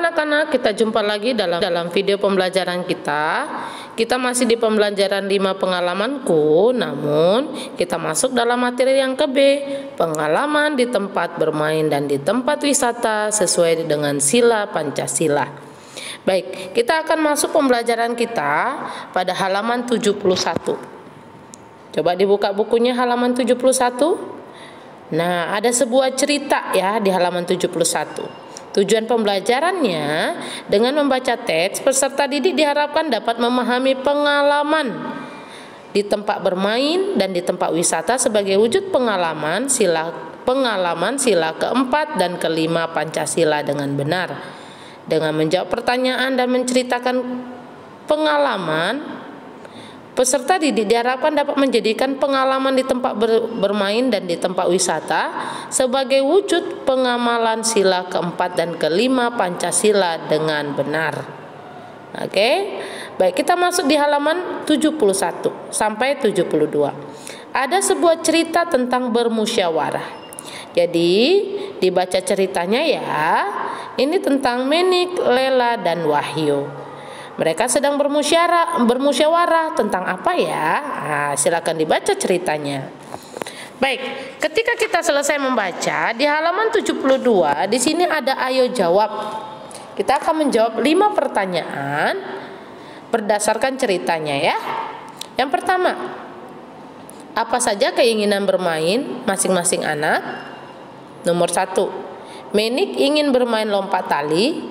anak-anak, kita jumpa lagi dalam video pembelajaran kita. Kita masih di pembelajaran 5 pengalamanku, namun kita masuk dalam materi yang ke B, pengalaman di tempat bermain dan di tempat wisata sesuai dengan sila Pancasila. Baik, kita akan masuk pembelajaran kita pada halaman 71. Coba dibuka bukunya halaman 71. Nah, ada sebuah cerita ya di halaman 71. Tujuan pembelajarannya, dengan membaca teks, peserta didik diharapkan dapat memahami pengalaman di tempat bermain dan di tempat wisata sebagai wujud pengalaman sila keempat dan kelima Pancasila dengan benar. Dengan menjawab pertanyaan dan menceritakan pengalaman, peserta didik diharapkan dapat menjadikan pengalaman di tempat bermain dan di tempat wisata sebagai wujud pengamalan sila keempat dan kelima Pancasila dengan benar. Oke, baik, kita masuk di halaman 71 sampai 72. Ada sebuah cerita tentang bermusyawarah. Jadi dibaca ceritanya ya. Ini tentang Menik, Lela, dan Wahyu. Mereka sedang bermusyawarah tentang apa ya? Nah, silakan dibaca ceritanya. Baik, ketika kita selesai membaca di halaman 72, di sini ada ayo jawab. Kita akan menjawab 5 pertanyaan berdasarkan ceritanya ya. Yang pertama, apa saja keinginan bermain masing-masing anak? Nomor 1, Menik ingin bermain lompat tali,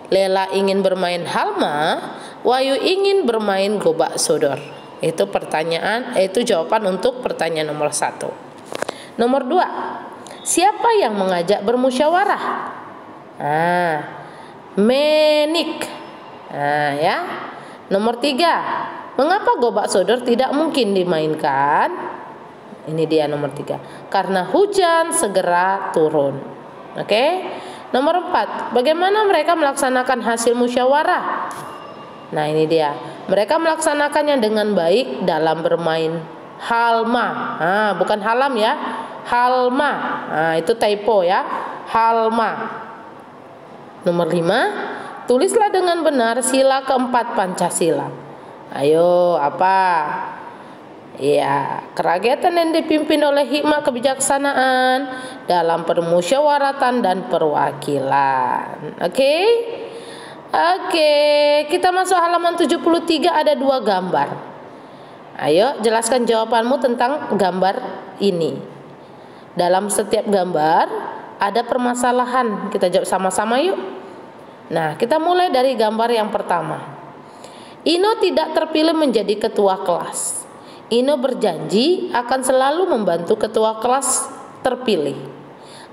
Lela ingin bermain halma, Wahyu ingin bermain gobak sodor. Itu jawaban untuk pertanyaan nomor 1. Nomor 2, siapa yang mengajak bermusyawarah? Menik. Ya. Nomor 3, mengapa gobak sodor tidak mungkin dimainkan? Ini dia nomor 3. Karena hujan segera turun. Oke. Nomor 4, bagaimana mereka melaksanakan hasil musyawarah? Nah, ini dia. Mereka melaksanakannya dengan baik dalam bermain halma. Bukan halam ya. Halma. Itu typo ya. Halma. Nomor 5, tulislah dengan benar sila keempat Pancasila. Ayo, apa? Ya, kerakyatan yang dipimpin oleh hikmah kebijaksanaan dalam permusyawaratan dan perwakilan. Oke, kita masuk halaman 73, ada 2 gambar. Ayo, jelaskan jawabanmu tentang gambar ini. Dalam setiap gambar ada permasalahan. Kita jawab sama-sama yuk. Nah, kita mulai dari gambar yang pertama. Ino tidak terpilih menjadi ketua kelas. Ino berjanji akan selalu membantu ketua kelas terpilih.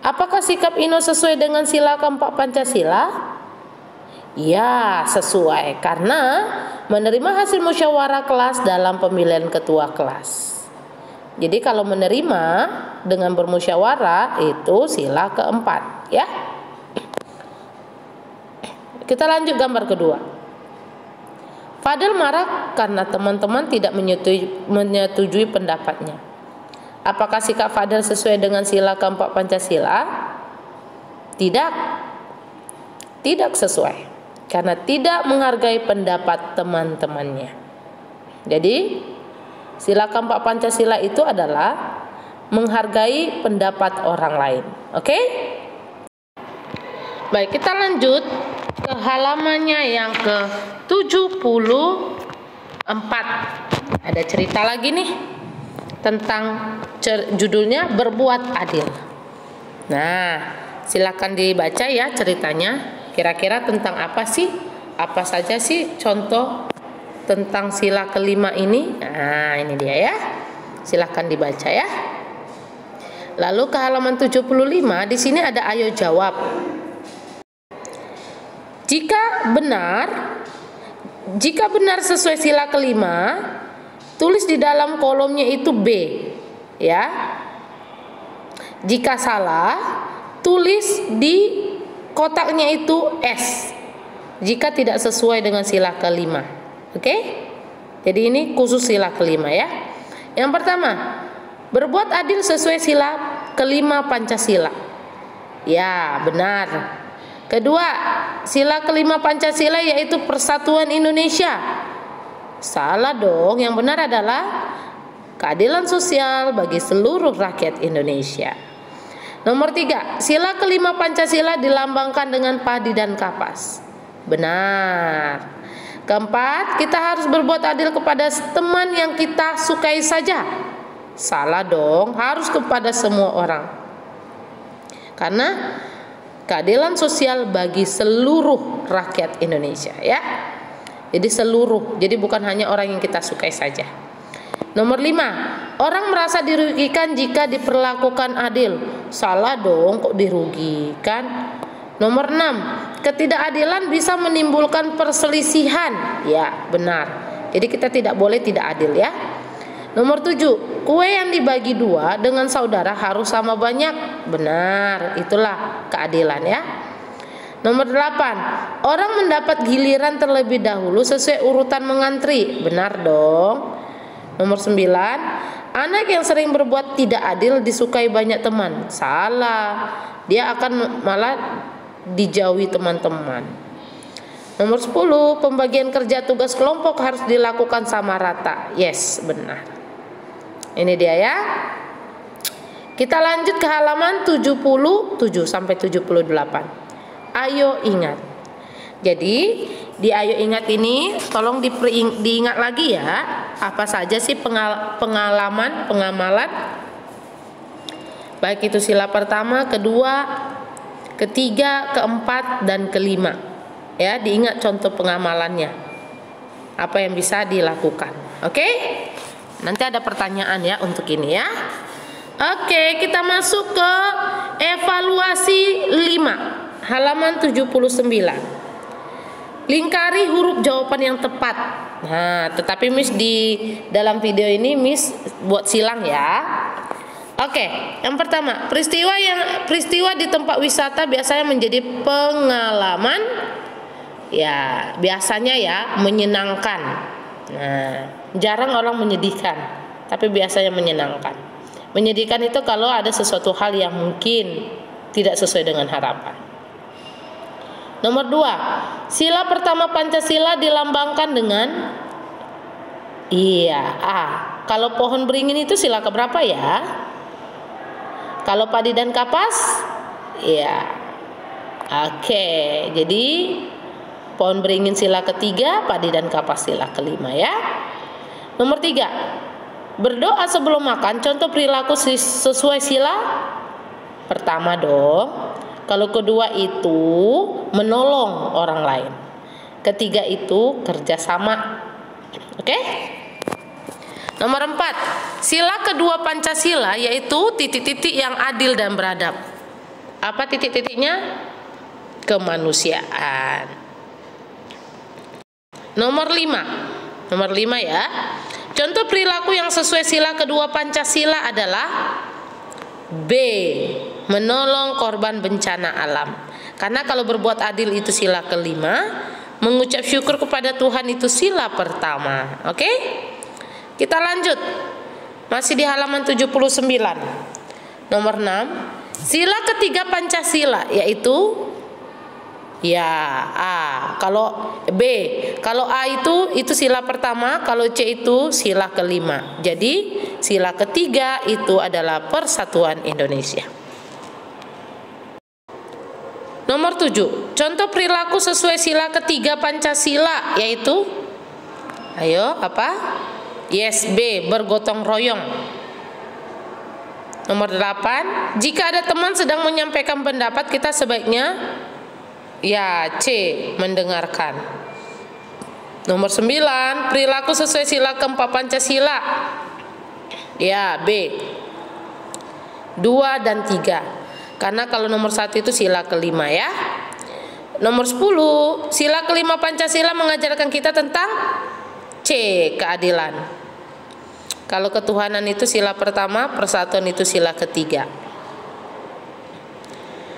Apakah sikap Ino sesuai dengan sila keempat Pancasila? Ya, sesuai, karena menerima hasil musyawarah kelas dalam pemilihan ketua kelas. Jadi kalau menerima dengan bermusyawarah itu sila keempat ya. Kita lanjut gambar kedua. Fadel marah karena teman-teman tidak menyetujui pendapatnya. Apakah sikap Fadel sesuai dengan sila keempat Pancasila? Tidak sesuai, karena tidak menghargai pendapat teman-temannya. Jadi sila keempat Pancasila itu adalah menghargai pendapat orang lain. Oke? Baik, kita lanjut ke halamannya yang ke-74. Ada cerita lagi nih tentang judulnya berbuat adil. Nah, silakan dibaca ya ceritanya. Kira-kira tentang apa sih? Apa saja sih contoh tentang sila kelima ini? Nah, ini dia ya. Silakan dibaca ya. Lalu ke halaman 75, di sini ada ayo jawab. Jika benar sesuai sila kelima, tulis di dalam kolomnya itu B, ya. Jika salah, tulis di kotaknya itu S. Jika tidak sesuai dengan sila kelima, oke? Jadi ini khusus sila kelima ya. Yang pertama, berbuat adil sesuai sila kelima Pancasila. Ya, benar. Kedua, sila kelima Pancasila yaitu Persatuan Indonesia. Salah dong, yang benar adalah keadilan sosial bagi seluruh rakyat Indonesia. Nomor 3, sila kelima Pancasila dilambangkan dengan padi dan kapas. Benar. Keempat, kita harus berbuat adil kepada teman yang kita sukai saja. Salah dong, harus kepada semua orang. Karena keadilan sosial bagi seluruh rakyat Indonesia, ya. Jadi seluruh, jadi bukan hanya orang yang kita sukai saja. Nomor 5, orang merasa dirugikan jika diperlakukan adil. Salah dong, kok dirugikan. Nomor 6, ketidakadilan bisa menimbulkan perselisihan. Ya, benar. Jadi kita tidak boleh tidak adil, ya. Nomor 7, kue yang dibagi dua dengan saudara harus sama banyak. Benar, itulah keadilan, ya. Nomor 8, orang mendapat giliran terlebih dahulu sesuai urutan mengantri. Benar dong. Nomor 9, anak yang sering berbuat tidak adil disukai banyak teman. Salah, dia akan malah dijauhi teman-teman. Nomor 10, pembagian kerja tugas kelompok harus dilakukan sama rata. Yes, benar. Ini dia, ya. Kita lanjut ke halaman 77 sampai 78. Ayo ingat. Jadi di ayo ingat ini tolong diingat lagi, ya. Apa saja sih pengalaman, pengamalan? Baik itu sila pertama, kedua, ketiga, keempat, dan kelima. Ya, diingat contoh pengamalannya. Apa yang bisa dilakukan. Oke? Nanti ada pertanyaan, ya, untuk ini, ya. Oke, kita masuk ke evaluasi 5, halaman 79. Lingkari huruf jawaban yang tepat. Nah, tetapi Miss di dalam video ini Miss buat silang, ya. Oke, yang pertama, peristiwa di tempat wisata biasanya menjadi pengalaman, ya, biasanya, ya, menyenangkan. Nah, jarang orang menyedihkan, tapi biasanya menyenangkan. Menyedihkan itu kalau ada sesuatu hal yang mungkin tidak sesuai dengan harapan. Nomor 2, sila pertama Pancasila dilambangkan dengan A. Kalau pohon beringin itu sila keberapa, ya? Kalau padi dan kapas, ya. Oke, jadi pohon beringin sila ketiga, padi dan kapas sila kelima, ya. Nomor 3, berdoa sebelum makan, contoh perilaku sesuai sila pertama dong. Kalau kedua itu menolong orang lain. Ketiga itu kerjasama. Oke? Nomor 4, sila kedua Pancasila yaitu titik-titik yang adil dan beradab. Apa titik-titiknya? Kemanusiaan. Nomor 5, ya. Contoh perilaku yang sesuai sila kedua Pancasila adalah B, menolong korban bencana alam. Karena kalau berbuat adil itu sila kelima, mengucap syukur kepada Tuhan itu sila pertama. Oke? Kita lanjut. Masih di halaman 79. Nomor 6, sila ketiga Pancasila yaitu A. Kalau B, kalau A itu sila pertama, kalau C itu sila kelima. Jadi sila ketiga itu adalah Persatuan Indonesia. Nomor 7, contoh perilaku sesuai sila ketiga Pancasila yaitu apa? Yes, B, bergotong royong. Nomor 8, jika ada teman sedang menyampaikan pendapat, kita sebaiknya C, mendengarkan. Nomor 9, perilaku sesuai sila keempat Pancasila. B, 2 dan 3. Karena kalau nomor 1 itu sila kelima, ya. Nomor 10, sila kelima Pancasila mengajarkan kita tentang C, keadilan. Kalau ketuhanan itu sila pertama, persatuan itu sila ketiga.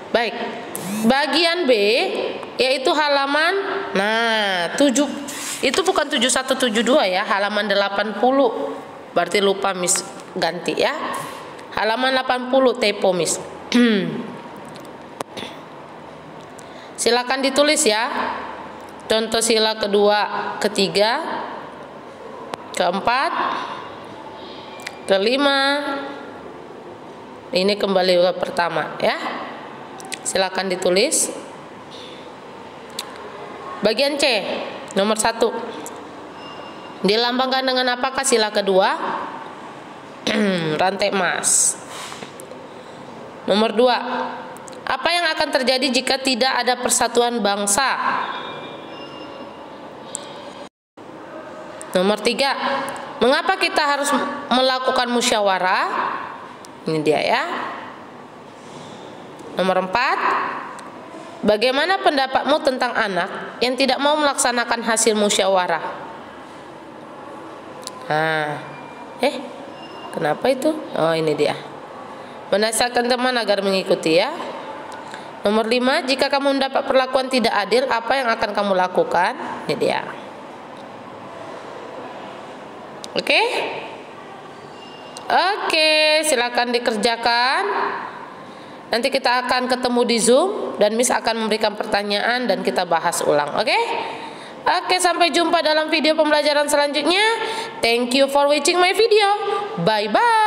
Baik, bagian B yaitu halaman 7. Itu bukan 7172, ya, halaman 80. Berarti lupa Miss ganti, ya. Halaman 80 typo Miss. Silakan ditulis ya. Contoh sila kedua, ketiga, keempat, kelima. Ini kembali ke pertama ya. Silakan ditulis. Bagian C, nomor 1. Dilambangkan dengan apakah sila kedua? Rantai emas. Nomor 2. Apa yang akan terjadi jika tidak ada persatuan bangsa? Nomor 3. Mengapa kita harus melakukan musyawarah? Ini dia ya. Nomor 4. Bagaimana pendapatmu tentang anak yang tidak mau melaksanakan hasil musyawarah? Kenapa itu? Oh, ini dia. Menasihatkan teman agar mengikuti ya. Nomor 5. Jika kamu mendapat perlakuan tidak adil, apa yang akan kamu lakukan? Ini dia. Oke? Oke, silakan dikerjakan. Nanti kita akan ketemu di Zoom dan Miss akan memberikan pertanyaan dan kita bahas ulang. Oke? Oke, sampai jumpa dalam video pembelajaran selanjutnya. Thank you for watching my video. Bye bye.